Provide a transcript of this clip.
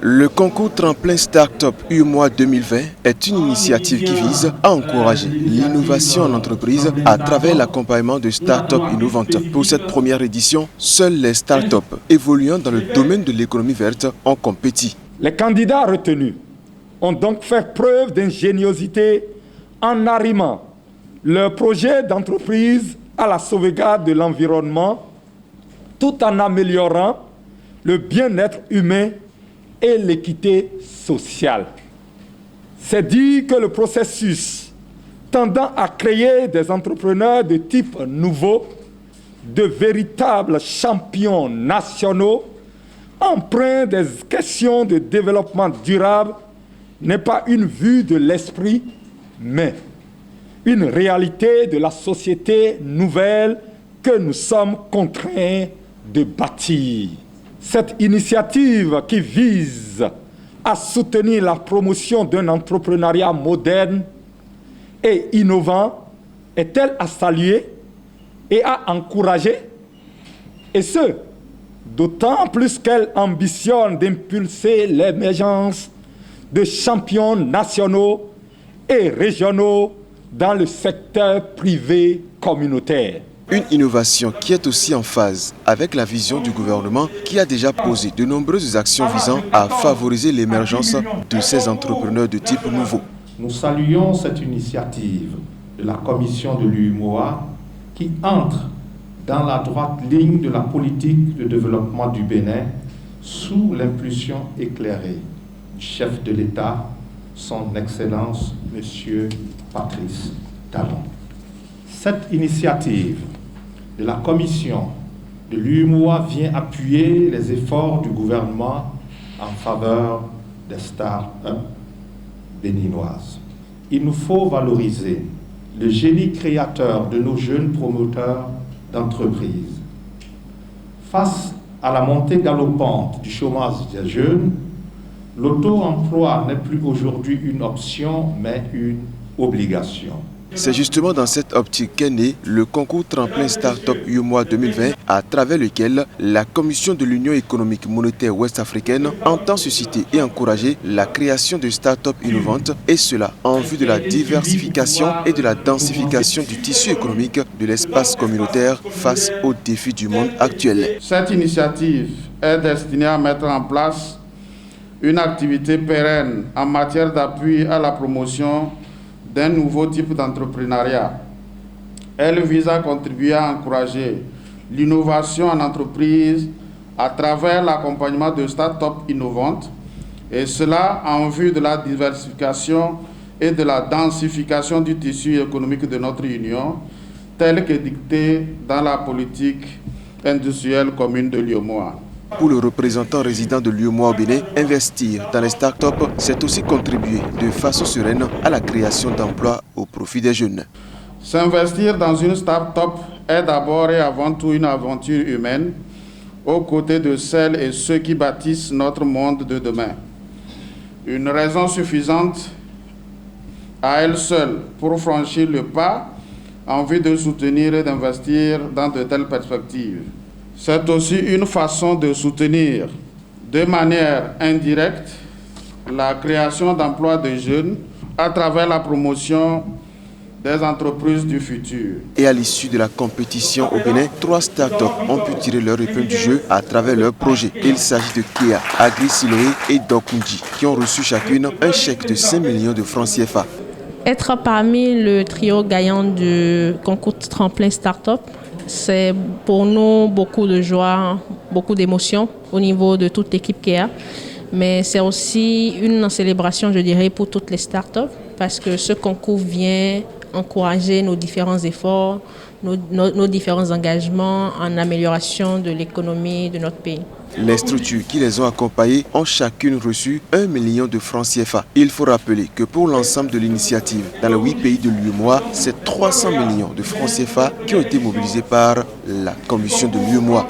Le concours Tremplin Start-up UEMOA 2020 est une initiative qui vise à encourager l'innovation en entreprise à travers l'accompagnement de start-up innovantes. Pour cette première édition, seules les start-up évoluant dans le domaine de l'économie verte ont compétit. Les candidats retenus ont donc fait preuve d'ingéniosité en arrimant leur projet d'entreprise à la sauvegarde de l'environnement tout en améliorant le bien-être humain et l'équité sociale. C'est dire que le processus tendant à créer des entrepreneurs de type nouveau, de véritables champions nationaux, empreints des questions de développement durable, n'est pas une vue de l'esprit, mais une réalité de la société nouvelle que nous sommes contraints de bâtir. Cette initiative qui vise à soutenir la promotion d'un entrepreneuriat moderne et innovant est-elle à saluer et à encourager? Et ce, d'autant plus qu'elle ambitionne d'impulser l'émergence de champions nationaux et régionaux dans le secteur privé communautaire. Une innovation qui est aussi en phase avec la vision du gouvernement qui a déjà posé de nombreuses actions visant à favoriser l'émergence de ces entrepreneurs de type nouveau. Nous saluons cette initiative de la commission de l'UEMOA qui entre dans la droite ligne de la politique de développement du Bénin sous l'impulsion éclairée du chef de l'État, son Excellence, M. Patrice Talon. Cette initiative de la commission de l'UEMOA vient appuyer les efforts du gouvernement en faveur des start-up béninoises. Il nous faut valoriser le génie créateur de nos jeunes promoteurs d'entreprises. Face à la montée galopante du chômage des jeunes, l'auto-emploi n'est plus aujourd'hui une option, mais une obligation. C'est justement dans cette optique qu'est né le concours Tremplin Start-up UEMOA 2020 à travers lequel la Commission de l'Union économique monétaire ouest-africaine entend susciter et encourager la création de start-up innovantes et cela en vue de la diversification et de la densification du tissu économique de l'espace communautaire face aux défis du monde actuel. Cette initiative est destinée à mettre en place une activité pérenne en matière d'appui à la promotion d'un nouveau type d'entrepreneuriat. Elle vise à contribuer à encourager l'innovation en entreprise à travers l'accompagnement de start-up innovantes, et cela en vue de la diversification et de la densification du tissu économique de notre Union, tel que dicté dans la politique industrielle commune de l'UEMOA. Pour le représentant résident de l'UEMOA au Bénin, investir dans les start-up, c'est aussi contribuer de façon sereine à la création d'emplois au profit des jeunes. S'investir dans une start-up est d'abord et avant tout une aventure humaine, aux côtés de celles et ceux qui bâtissent notre monde de demain. Une raison suffisante à elle seule pour franchir le pas en vue de soutenir et d'investir dans de telles perspectives. C'est aussi une façon de soutenir de manière indirecte la création d'emplois de jeunes à travers la promotion des entreprises du futur. Et à l'issue de la compétition au Bénin, 3 startups ont pu tirer leur épingle du jeu à travers leurs projets. Il s'agit de Kea, Agri Siloé et Dokunji qui ont reçu chacune un chèque de 5 millions de francs CFA. Être parmi le trio gagnant du concours Tremplin Start-up, c'est pour nous beaucoup de joie, beaucoup d'émotions au niveau de toute l'équipe Kea. Mais c'est aussi une célébration, je dirais, pour toutes les startups parce que ce concours vient encourager nos différents efforts, nos différents engagements en amélioration de l'économie de notre pays. Les structures qui les ont accompagnées ont chacune reçu 1 million de francs CFA. Il faut rappeler que pour l'ensemble de l'initiative, dans les 8 pays de l'UEMOA, c'est 300 millions de francs CFA qui ont été mobilisés par la commission de l'UEMOA.